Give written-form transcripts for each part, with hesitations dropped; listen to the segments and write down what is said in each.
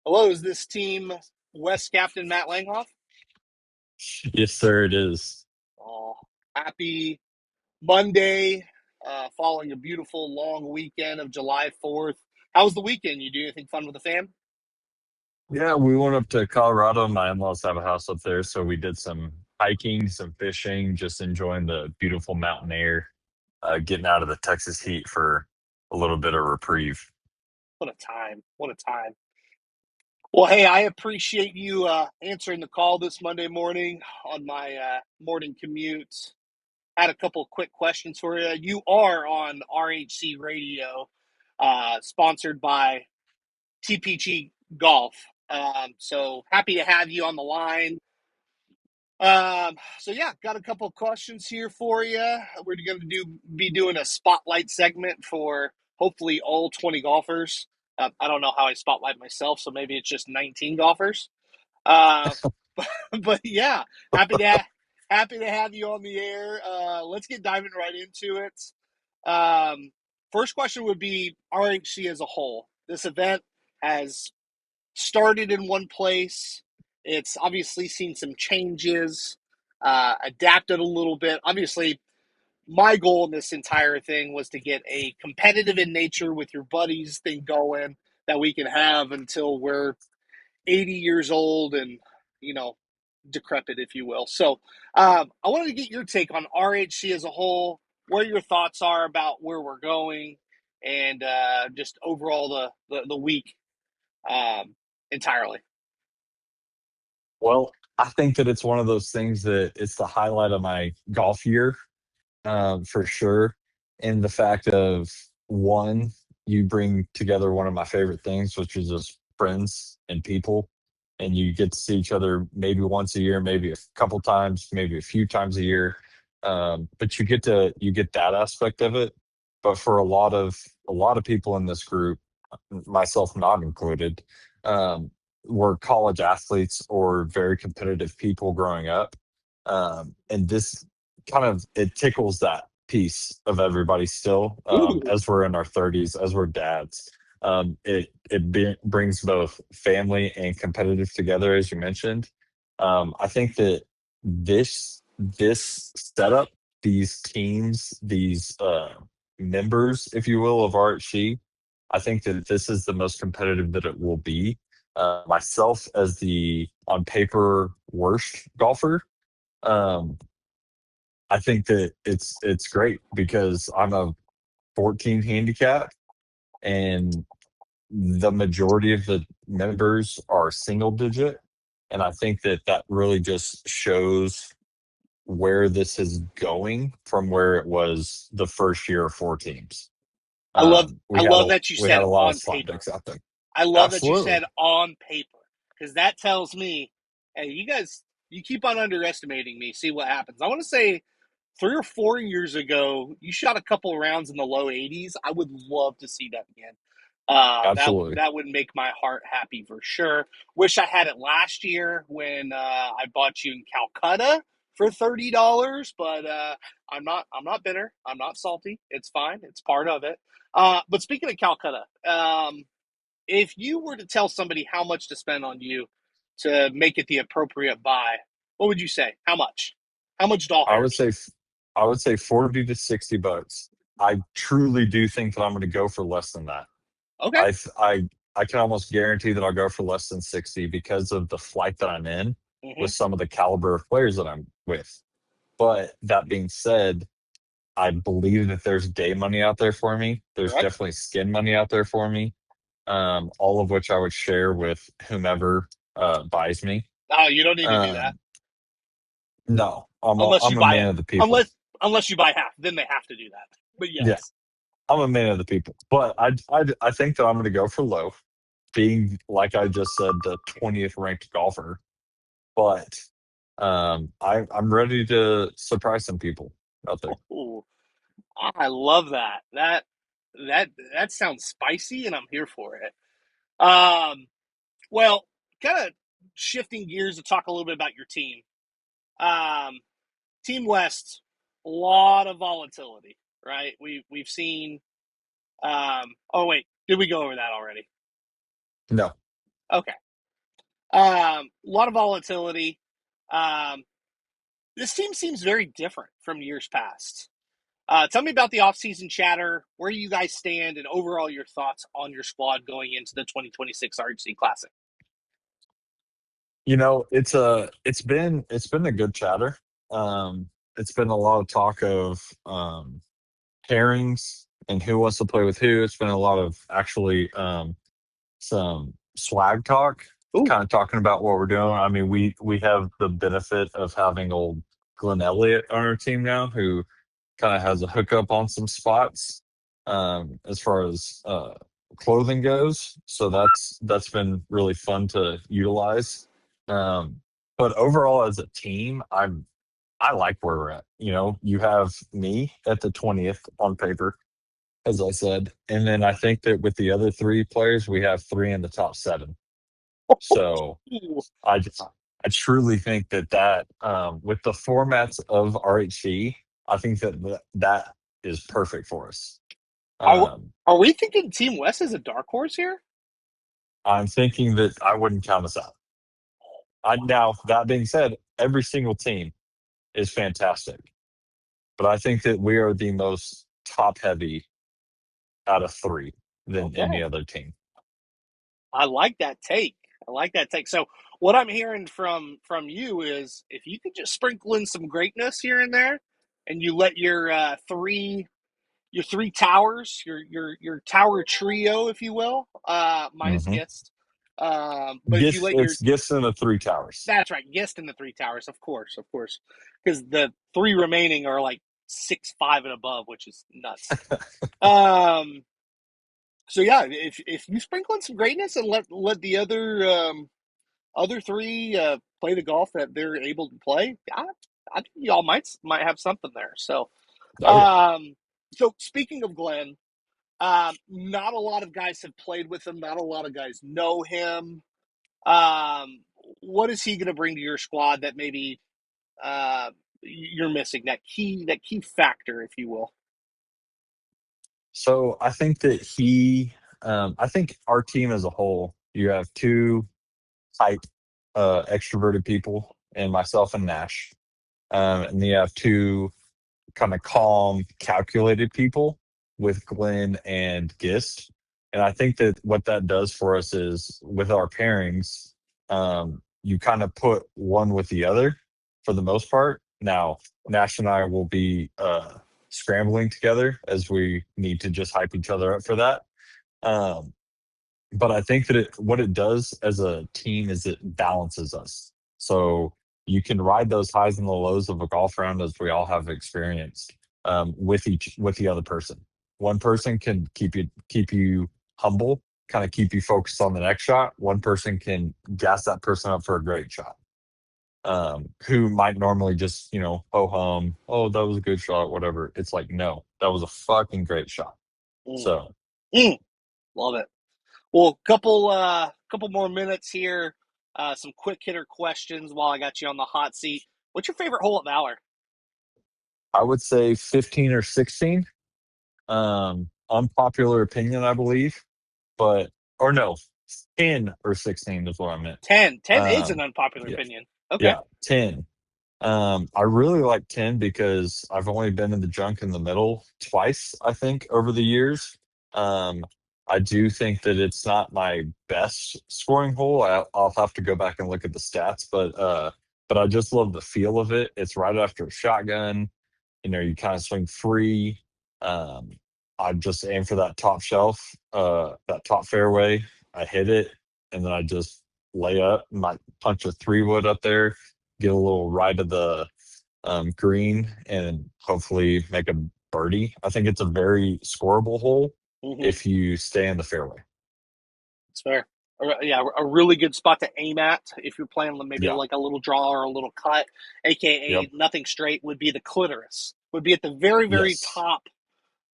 Hello, is this team West Captain Matt Langhoff? Yes, sir, it is. Oh, happy Monday, following a beautiful long weekend of July 4th. How was the weekend? You do anything fun with the fam? Yeah, we went up to Colorado. My in-laws have a house up there, so we did some hiking, some fishing, just enjoying the beautiful mountain air, getting out of the Texas heat for a little bit of reprieve. What a time. What a time. Well, hey, I appreciate you answering the call this Monday morning on my morning commute. Had a couple of quick questions for you. You are on RHC Radio, sponsored by TPG Golf. So happy to have you on the line. So yeah, got a couple of questions here for you. We're going to be doing a spotlight segment for hopefully all 20 golfers. I don't know how I spotlight myself, so maybe it's just 19 golfers. Uh, but yeah, happy to happy to have you on the air. Let's get diving right into it. First question would be RHC as a whole. This event has started in one place. It's obviously seen some changes, adapted a little bit. Obviously, my goal in this entire thing was to get a competitive in nature with your buddies thing going that we can have until we're 80 years old and, you know, decrepit, if you will. So I wanted to get your take on RHC as a whole, where your thoughts are about where we're going, and just overall the week um, entirely. Well, I think that it's one of those things that it's the highlight of my golf year, for sure. And the fact of one, you bring together one of my favorite things, which is just friends and people, and you get to see each other maybe once a year, maybe a couple times, maybe a few times a year. But you get that aspect of it. But for a lot of people in this group, myself not included, um, were college athletes or very competitive people growing up. And this kind of it tickles that piece of everybody still, Ooh, as we're in our 30s, as we're dads. Brings both family and competitive together, as you mentioned. I think that this setup, these teams, these members, if you will, of RHC, I think that this is the most competitive that it will be. Myself, as the on paper worst golfer, um, I think that it's great because I'm a 14 handicap, and the majority of the members are single digit, and I think that that really just shows where this is going from where it was the first year of four teams. I love We I had love a that you we said had a lot of on slam paper. dunks out there. I love that you Absolutely. said on paper, because that tells me, hey, you guys, you keep on underestimating me. See what happens. I want to say 3 or 4 years ago, you shot a couple rounds in the low 80s. I would love to see that again. Absolutely. That would make my heart happy for sure. Wish I had it last year when I bought you in Calcutta for $30, but I'm not bitter. I'm not salty. It's fine. It's part of it. But speaking of Calcutta, if you were to tell somebody how much to spend on you to make it the appropriate buy, what would you say? How much? How much doll I would hairs? say I would say 40 to 60 bucks. I truly do think that I'm going to go for less than that. Okay. I th- I can almost guarantee that I'll go for less than 60 because of the flight that I'm in Hmm. with some of the caliber of players that I'm with. But that being said, I believe that there's day money out there for me. There's Correct. definitely skin money out there for me. All of which I would share with whomever buys me. Oh, you don't need to do that Um, no, unless you I'm a buy man it. of the people. Unless you buy half, then they have to do that. But Yeah, yes. I'm a man of the people. But I think that I'm going to go for low, being like I just said, the 20th ranked golfer. But I'm ready to surprise some people out there. Ooh, I love that. That that sounds spicy, and I'm here for it. Um, well, kind of shifting gears to talk a little bit about your team. Um, Team West, a lot of volatility, right? We've seen. Oh wait, did we go over that already? No, Okay. A lot of volatility. Um, this team seems very different from years past. Tell me about the offseason chatter, where you guys stand, and overall your thoughts on your squad going into the 2026 RHC Classic. It's been a good chatter. It's been a lot of talk of pairings and who wants to play with who. It's been a lot of actually some swag talk, Ooh, kind of talking about what we're doing. I mean, we have the benefit of having old Glenn Elliott on our team now, who kind of has a hookup on some spots as far as clothing goes. So that's been really fun to utilize. Um, but overall, as a team, I like where we're at. You have me at the 20th on paper, as I said, and then I think that with the other three players, we have three in the top seven. So I just, I truly think that with the formats of RHC, I think that is perfect for us. are Um, are we thinking Team West is a dark horse here? I'm thinking that I wouldn't count us out. Now that being said, every single team is fantastic, but I think that we are the most top heavy out of three than any Okay, other team. I like that take. I like that take. So what I'm hearing from you is if you could just sprinkle in some greatness here and there, and you let your three towers, your tower trio, if you will, minus Hmm. Gist. But if you let your It's gifts in the three towers. that's right, Gist in the three towers, of course, because the three remaining are like 6'5" and above, which is nuts. Um, so yeah, if you sprinkle in some greatness and let the other three play the golf that they're able to play, I think y'all might have something there. So, Oh yeah. um, so speaking of Glenn, not a lot of guys have played with him. Not a lot of guys know him. Um, what is he going to bring to your squad that maybe you're missing? That key factor, if you will. So I think our team as a whole, you have two type extroverted people, and myself and Nash, and then you have two kind of calm, calculated people with Glenn and Gist. And I think that what that does for us is with our pairings, you kind of put one with the other for the most part. Now, Nash and I will be scrambling together as we need to just hype each other up for that. Um, but I think that what it does as a team is it balances us. So you can ride those highs and the lows of a golf round as we all have experienced with the other person. One person can keep you humble, kind of keep you focused on the next shot. One person can gas that person up for a great shot. Who might normally just ho hum, oh that was a good shot, whatever. It's like no, that was a fucking great shot. Mm, So mm, love it. Well, couple more minutes here. Some quick hitter questions while I got you on the hot seat. What's your favorite hole at Valor? I would say 15 or 16. Unpopular opinion, I believe, but or no, 10 or 16 is what I meant. 10. 10 is an Um, unpopular yeah, opinion. Okay. yeah, 10. I really like 10 because I've only been in the junk in the middle twice, I think, over the years. Um, I do think that it's not my best scoring hole. I'll have to go back and look at the stats, but I just love the feel of it. It's right after a shotgun. You kind of swing free. Um, I just aim for that top shelf, that top fairway. I hit it, and then I just lay up, might punch a 3 wood up there, get a little right of the green, and hopefully make a birdie. I think it's a very scoreable hole Mm-hmm. if you stay in the fairway. It's fair. Yeah, a really good spot to aim at if you're playing maybe Yeah. like a little draw or a little cut, aka Yep. nothing straight, would be the clitoris. Would be at the very, very Yes. top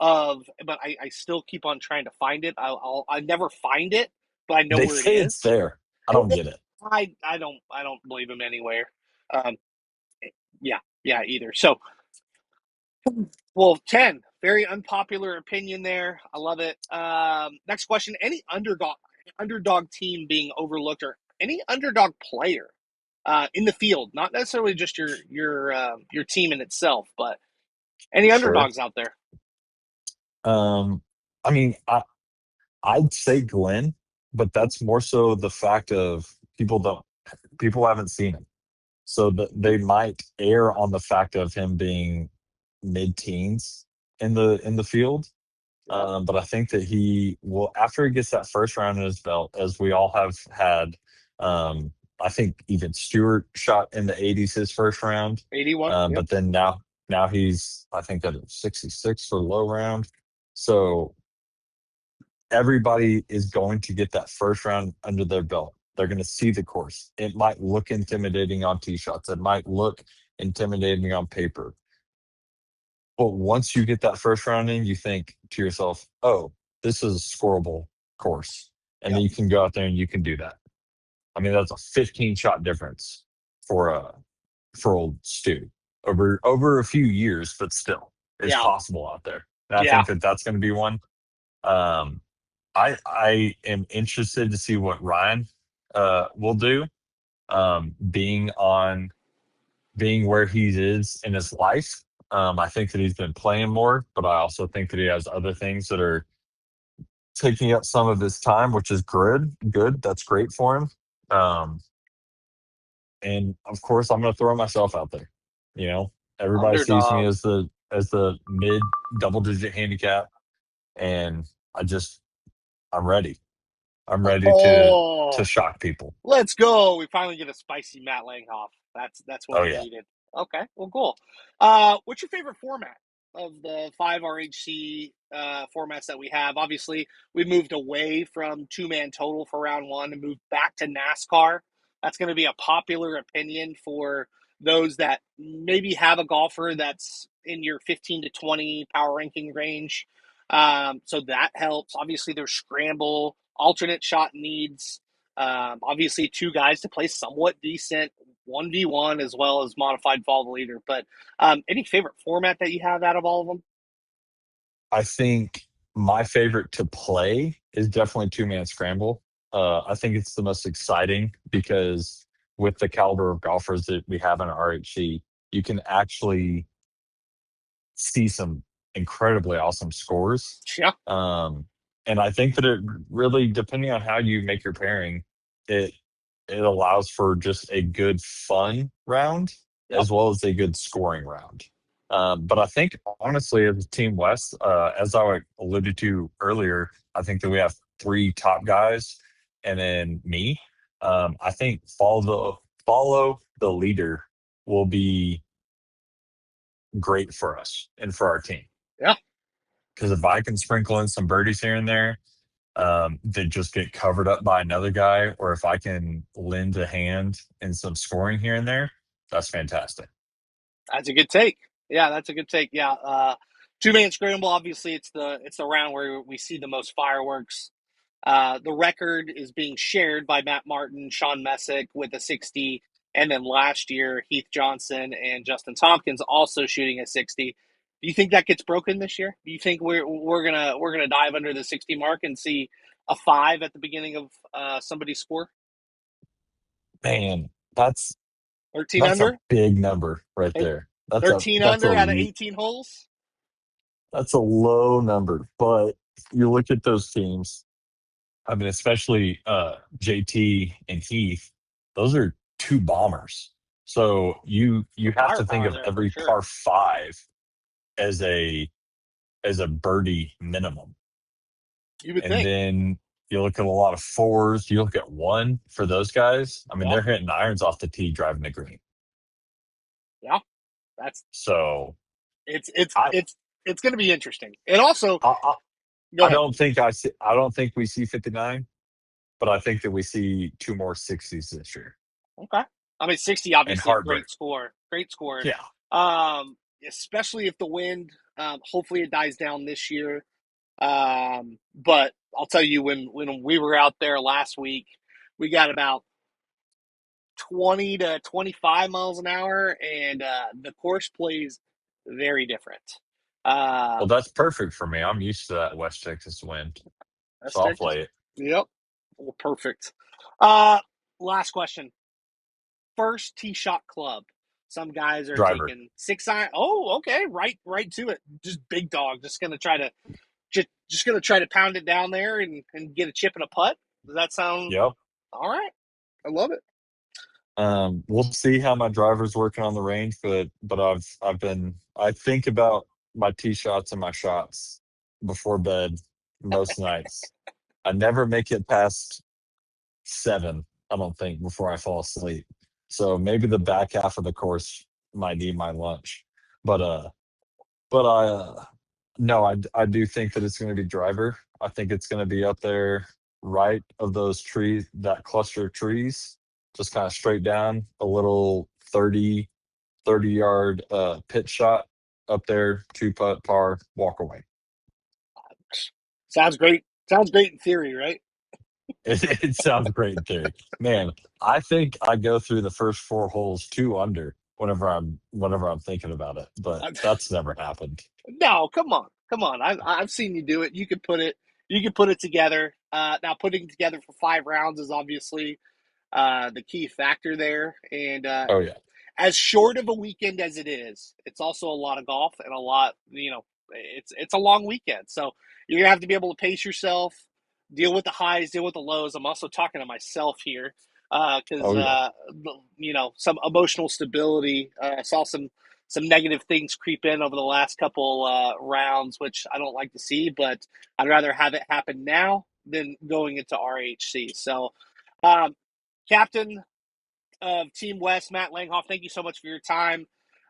of, but I still keep on trying to find it. I never find it, but I know They where it say it's is. there. I don't get it. I don't believe him anywhere. Um, yeah, yeah, either. So, well, 10, very unpopular opinion there. I love it. Next question: any underdog team being overlooked or any underdog player in the field, not necessarily just your team in itself, but any Sure. underdogs out there. Um, I mean, I'd say Glenn, but that's more so the fact of people haven't seen him. So they might err on the fact of him being mid-teens in the field. Yep. But I think that he will, after he gets that first round in his belt, as we all have had. I think even Stewart shot in the 80s his first round. 81. Yep. But then now he's, I think, at 66 for low round. So everybody is going to get that first round under their belt. They're going to see the course. It might look intimidating on tee shots. It might look intimidating on paper. But once you get that first round in, you think to yourself, oh, this is a scoreable course. And then Yep. you can go out there and you can do that. I mean, that's a 15 shot difference for old Stu over a few years, but still, it's Yeah. possible out there. And I Yeah. think that that's going to be one. Um, I am interested to see what Ryan will do. Being being where he is in his life. I think that he's been playing more, but I also think that he has other things that are taking up some of his time, which is good. Good, that's great for him. Um, and of course, I'm going to throw myself out there. You know, everybody sees me Underdog. as the mid double digit handicap, and I just I'm ready. I'm ready to Oh, shock people. let's go. We finally get a spicy Matt Langhoff. That's what Oh we yeah. needed. Okay, well, cool. What's your favorite format of the five RHC formats that we have? Obviously, we moved away from two-man total for round one and moved back to NASCAR. That's going to be a popular opinion for those that maybe have a golfer that's in your 15 to 20 power ranking range. So that helps. Obviously, there's scramble, alternate shot needs. Obviously, two guys to play somewhat decent 1v1 as well as modified follow the leader. But any favorite format that you have out of all of them? I think my favorite to play is definitely two man scramble. I think it's the most exciting because with the caliber of golfers that we have in RHC, you can actually see some incredibly awesome scores. Yeah, Um, and I think that it really, depending on how you make your pairing, it it allows for just a good fun round yep. as well as a good scoring round. But I think honestly, as Team West, as I alluded to earlier, I think that we have three top guys, and then me. I think follow the leader will be great for us and for our team. Yeah, Because if I can sprinkle in some birdies here and there, that just get covered up by another guy, or if I can lend a hand in some scoring here and there, that's fantastic. that's a good take. Yeah, that's a good take. Yeah, two-man scramble. Obviously, it's the round where we see the most fireworks. The record is being shared by Matt Martin, Sean Messick with a 60, and then last year Heath Johnson and Justin Tompkins also shooting a 60. Do you think that gets broken this year? Do you think we're gonna dive under the 60 mark and see a five at the beginning of somebody's score? Man, that's 13 that's a under, big number right or there. 13 under out of 18 holes. That's a low number, but you look at those teams. I mean, especially JT and Heath, those are two bombers. So you Some have to think firepower of there for every sure. par five as a birdie minimum. You would And think. then you look at a lot of fours. You look at one for those guys. I mean, Yeah, they're hitting irons off the tee, driving the green. yeah. That's So it's it's I it's it's going to be interesting. And also, I, I go I ahead. don't think I don't think we see 59, but I think that we see two more 60s this year Okay. I mean, 60 and obviously a heartbreak. great score. Great score. Yeah. Especially if the wind, hopefully it dies down this year. But I'll tell you, when we were out there last week, we got about 20 to 25 miles an hour, and the course plays very different. Well, Um, that's perfect for me. I'm used to that West Texas wind, that's so I'll Texas. play it. Yep. Well, perfect. Last question. First tee shot club. Some guys are Driver. taking 6 iron. Oh, okay, right to it. Just big dog. Just gonna try to pound it down there and get a chip and a putt. Does that sound Yep. all right? I love it. We'll see how my driver's working on the range, but I think about my tee shots and my shots before bed most nights. I never make it past 7, I don't think, before I fall asleep. So maybe the back half of the course might need my lunch. But no, I do think that it's going to be driver. I think it's going to be up there right of those trees, that cluster of trees, just kind of straight down a little 30 yard pit shot up there, two putt par, walk away. Sounds great. Sounds great in theory, right? It sounds great in theory. Man, I think I go through the first 4 holes 2 under whenever I'm thinking about it, but that's never happened. No, come on, come on. I've seen you do it. You can put it together. Now putting it together for 5 rounds is obviously the key factor there. And Oh yeah. as short of a weekend as it is, it's also a lot of golf and a lot. It's a long weekend, so you're gonna have to be able to pace yourself, deal with the highs, deal with the lows. I'm also talking to myself here because Oh yeah. some emotional stability. I saw some negative things creep in over the last couple rounds, which I don't like to see, but I'd rather have it happen now than going into RHC. So, um, Captain of Team West, Matt Langhoff, thank you so much for your time.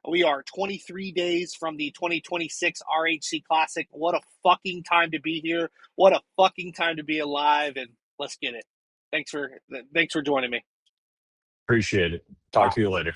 We are 23 days from the 2026 RHC Classic. What a fucking time to be here. What a fucking time to be alive, and let's get it. Thanks for joining me. Appreciate it. All Talk right. to you later.